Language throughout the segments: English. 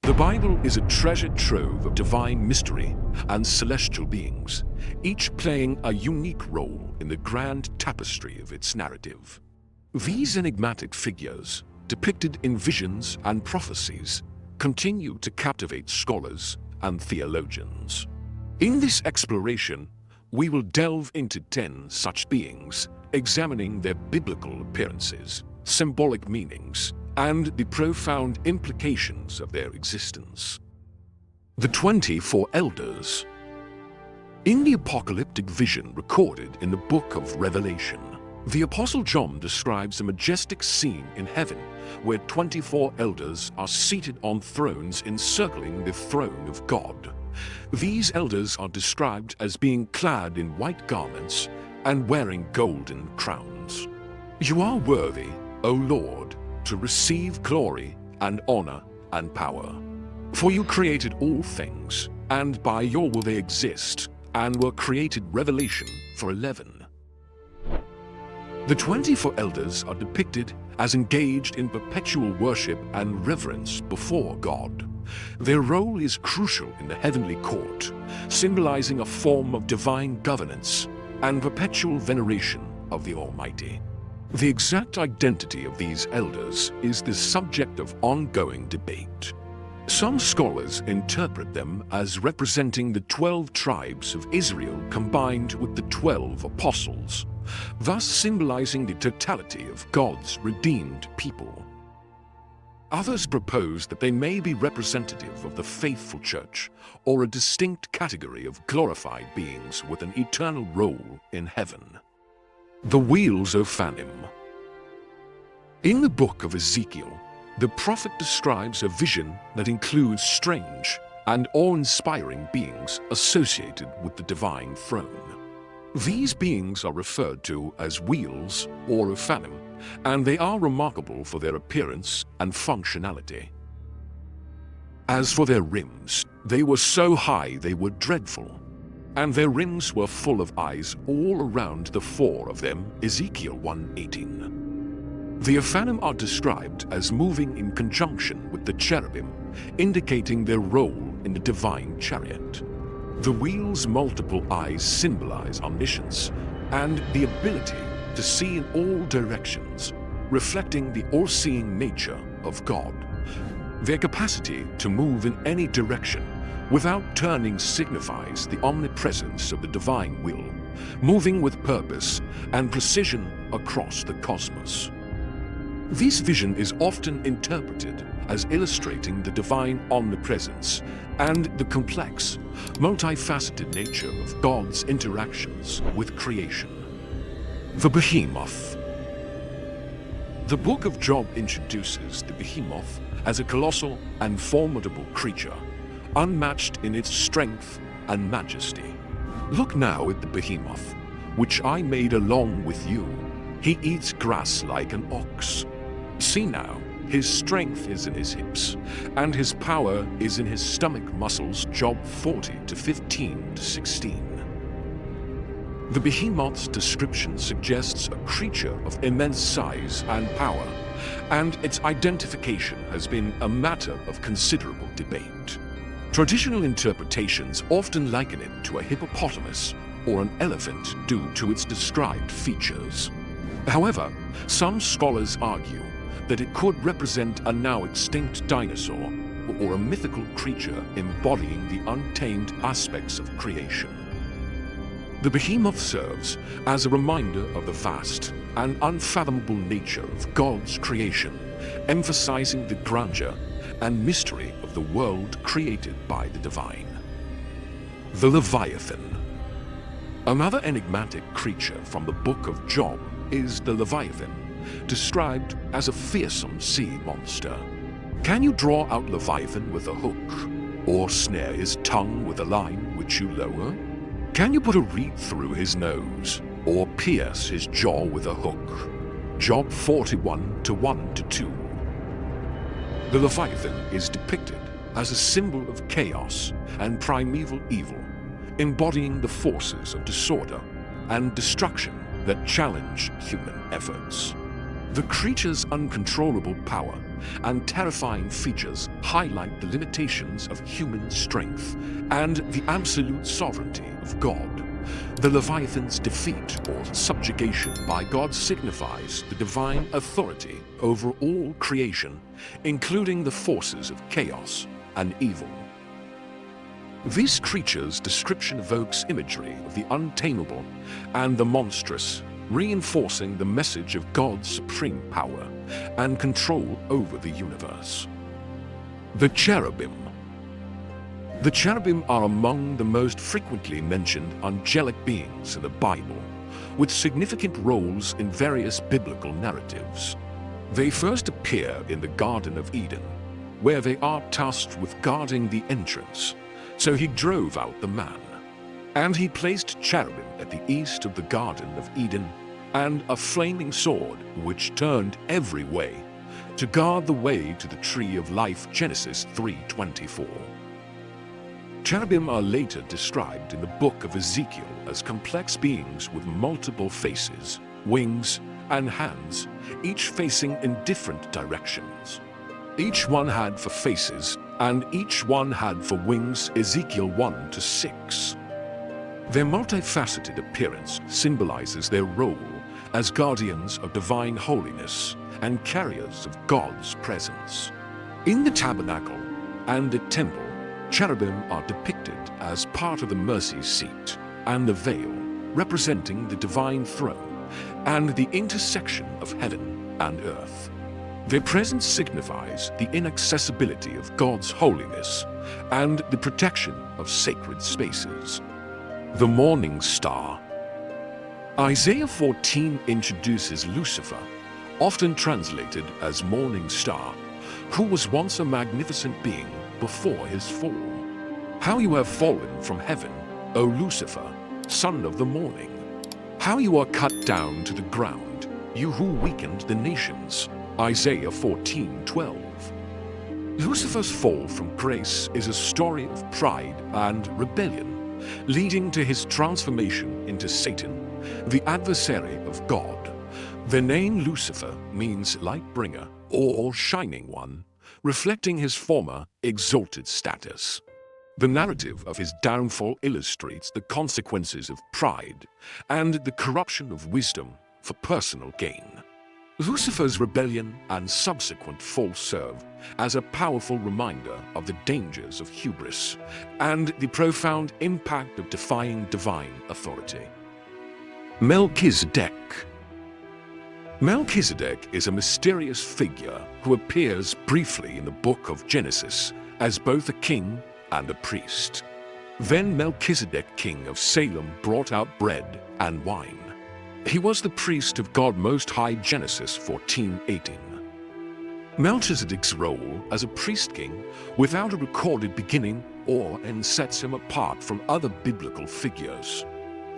The Bible is a treasure trove of divine mystery and celestial beings, each playing a unique role in the grand tapestry of its narrative. These enigmatic figures, depicted in visions and prophecies, continue to captivate scholars and theologians. In this exploration, we will delve into 10 such beings, examining their biblical appearances, symbolic meanings, and the profound implications of their existence. The 24 Elders. In the apocalyptic vision recorded in the book of Revelation, the Apostle John describes a majestic scene in heaven where 24 elders are seated on thrones encircling the throne of God. These elders are described as being clad in white garments and wearing golden crowns. You are worthy, O Lord, to receive glory and honor and power. For you created all things, and by your will they exist, and were created. Revelation 4:11. The 24 elders are depicted as engaged in perpetual worship and reverence before God. Their role is crucial in the heavenly court, symbolizing a form of divine governance and perpetual veneration of the Almighty. The exact identity of these elders is the subject of ongoing debate. Some scholars interpret them as representing the 12 tribes of Israel combined with the 12 apostles, thus symbolizing the totality of God's redeemed people. Others propose that they may be representative of the faithful church or a distinct category of glorified beings with an eternal role in heaven. The wheels ofanim. In the book of Ezekiel, the prophet describes a vision that includes strange and awe-inspiring beings associated with the divine throne. These beings are referred to as wheels or ofanim, and they are remarkable for their appearance and functionality. As for their rims, they were so high they were dreadful, and their rims were full of eyes all around the four of them. Ezekiel 1:18. The ofanim are described as moving in conjunction with the cherubim, indicating their role in the divine chariot. The wheel's multiple eyes symbolize omniscience and the ability to see in all directions, reflecting the all-seeing nature of God. Their capacity to move in any direction without turning signifies the omnipresence of the divine will, moving with purpose and precision across the cosmos. This vision is often interpreted as illustrating the divine omnipresence and the complex, multifaceted nature of God's interactions with creation. The Behemoth. The book of Job introduces the Behemoth as a colossal and formidable creature, unmatched in its strength and majesty. Look now at the Behemoth, which I made along with you. He eats grass like an ox. See now, his strength is in his hips, and his power is in his stomach muscles. Job 40:15-16. The Behemoth's description suggests a creature of immense size and power, and its identification has been a matter of considerable debate. Traditional interpretations often liken it to a hippopotamus or an elephant due to its described features. However, some scholars argue that it could represent a now extinct dinosaur or a mythical creature embodying the untamed aspects of creation. The Behemoth serves as a reminder of the vast and unfathomable nature of God's creation, emphasizing the grandeur and mystery of the world created by the divine. The Leviathan. Another enigmatic creature from the book of Job is the Leviathan, described as a fearsome sea monster. Can you draw out Leviathan with a hook, or snare his tongue with a line which you lower? Can you put a reed through his nose, or pierce his jaw with a hook? Job 41:1-2. The Leviathan is depicted as a symbol of chaos and primeval evil, embodying the forces of disorder and destruction that challenge human efforts. The creature's uncontrollable power and terrifying features highlight the limitations of human strength and the absolute sovereignty of God. The Leviathan's defeat or subjugation by God signifies the divine authority over all creation, including the forces of chaos and evil. This creature's description evokes imagery of the untamable and the monstrous, reinforcing the message of God's supreme power and control over the universe. The Cherubim. The cherubim are among the most frequently mentioned angelic beings in the Bible, with significant roles in various biblical narratives. They first appear in the Garden of Eden, where they are tasked with guarding the entrance. So he drove out the man. And he placed cherubim at the east of the Garden of Eden, and a flaming sword which turned every way, to guard the way to the tree of life. Genesis 3:24. Cherubim are later described in the book of Ezekiel as complex beings with multiple faces, wings, and hands, each facing in different directions. Each one had for faces, and each one had for wings. Ezekiel 1-6. Their multifaceted appearance symbolizes their role as guardians of divine holiness and carriers of God's presence. In the tabernacle and the temple, cherubim are depicted as part of the mercy seat and the veil, representing the divine throne and the intersection of heaven and earth. Their presence signifies the inaccessibility of God's holiness and the protection of sacred spaces. The morning star. Isaiah 14 introduces Lucifer, often translated as morning star, who was once a magnificent being before his fall. How you have fallen from heaven, O Lucifer, son of the morning! How you are cut down to the ground, you who weakened the nations. Isaiah 14:12. Lucifer's fall from grace is a story of pride and rebellion, leading to his transformation into Satan, the adversary of God. The name Lucifer means light bringer or shining one, reflecting his former exalted status. The narrative of his downfall illustrates the consequences of pride and the corruption of wisdom for personal gain. Lucifer's rebellion and subsequent fall serve as a powerful reminder of the dangers of hubris and the profound impact of defying divine authority. Melkisedek. Melkisedek is a mysterious figure who appears briefly in the book of Genesis as both a king and a priest. Then Melkisedek, king of Salem, brought out bread and wine. He was the priest of God Most High. Genesis 14:18. Melchizedek's role as a priest-king without a recorded beginning or end sets him apart from other biblical figures.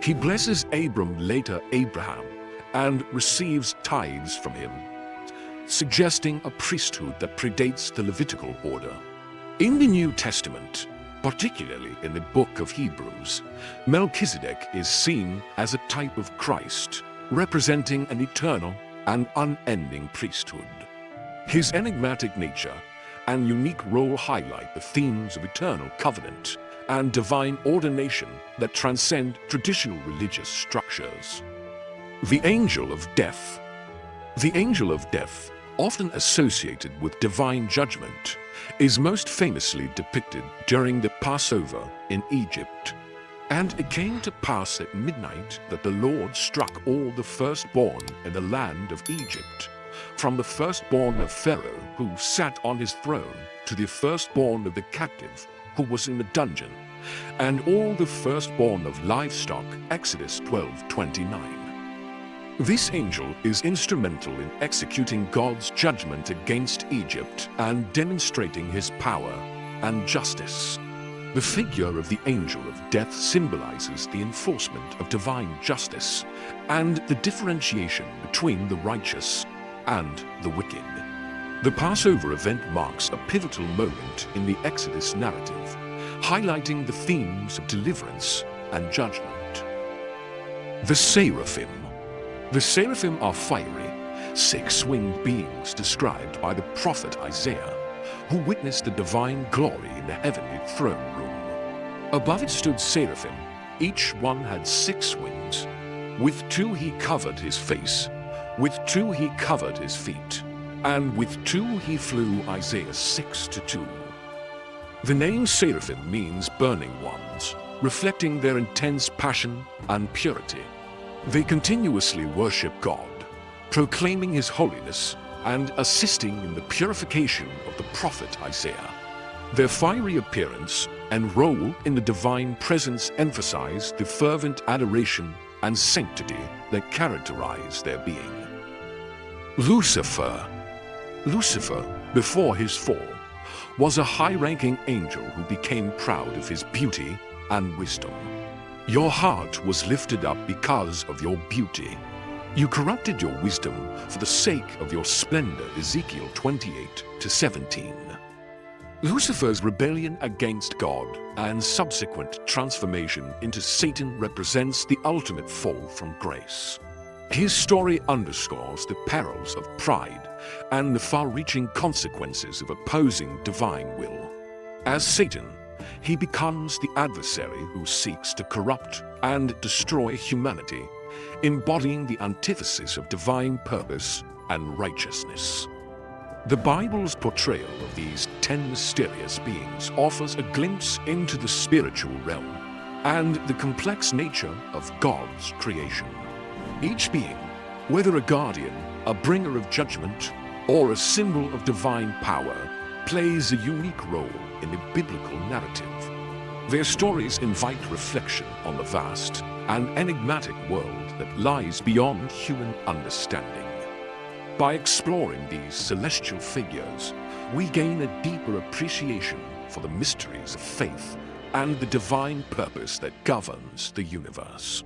He blesses Abram, later Abraham, and receives tithes from him, suggesting a priesthood that predates the Levitical order. In the New Testament, particularly in the book of Hebrews, Melchizedek is seen as a type of Christ, representing an eternal and unending priesthood. His enigmatic nature and unique role highlight the themes of eternal covenant and divine ordination that transcend traditional religious structures. The Angel of Death. The Angel of Death, often associated with divine judgment, is most famously depicted during the Passover in Egypt. And it came to pass at midnight that the Lord struck all the firstborn in the land of Egypt, from the firstborn of Pharaoh who sat on his throne to the firstborn of the captive who was in the dungeon, and all the firstborn of livestock. Exodus 12:29. This angel is instrumental in executing God's judgment against Egypt and demonstrating his power and justice. The figure of the angel of death symbolizes the enforcement of divine justice and the differentiation between the righteous and the wicked. The Passover event marks a pivotal moment in the Exodus narrative, highlighting the themes of deliverance and judgment. The Seraphim. The Seraphim are fiery, 6 winged beings described by the prophet Isaiah, who witnessed the divine glory in the heavenly throne room. Above it stood Seraphim. Each one had 6 wings. With 2 he covered his face, with 2 he covered his feet, and with 2 he flew. Isaiah 6:2. The name Seraphim means burning ones, reflecting their intense passion and purity. They continuously worship God, proclaiming His holiness and assisting in the purification of the prophet Isaiah. Their fiery appearance and role in the divine presence emphasize the fervent adoration and sanctity that characterize their being. Lucifer. Lucifer, before his fall, was a high-ranking angel who became proud of his beauty and wisdom. Your heart was lifted up because of your beauty. You corrupted your wisdom for the sake of your splendor. Ezekiel 28:17. Lucifer's rebellion against God and subsequent transformation into Satan represents the ultimate fall from grace. His story underscores the perils of pride and the far-reaching consequences of opposing divine will. As Satan, he becomes the adversary who seeks to corrupt and destroy humanity, embodying the antithesis of divine purpose and righteousness. The Bible's portrayal of these 10 mysterious beings offers a glimpse into the spiritual realm and the complex nature of God's creation. Each being, whether a guardian, a bringer of judgment, or a symbol of divine power, plays a unique role in the biblical narrative. Their stories invite reflection on the vast and enigmatic world that lies beyond human understanding. By exploring these celestial figures, we gain a deeper appreciation for the mysteries of faith and the divine purpose that governs the universe.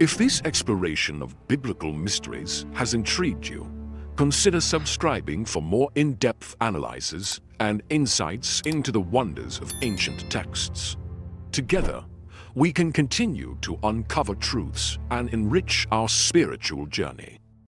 If this exploration of biblical mysteries has intrigued you, consider subscribing for more in-depth analyses and insights into the wonders of ancient texts. Together, we can continue to uncover truths and enrich our spiritual journey.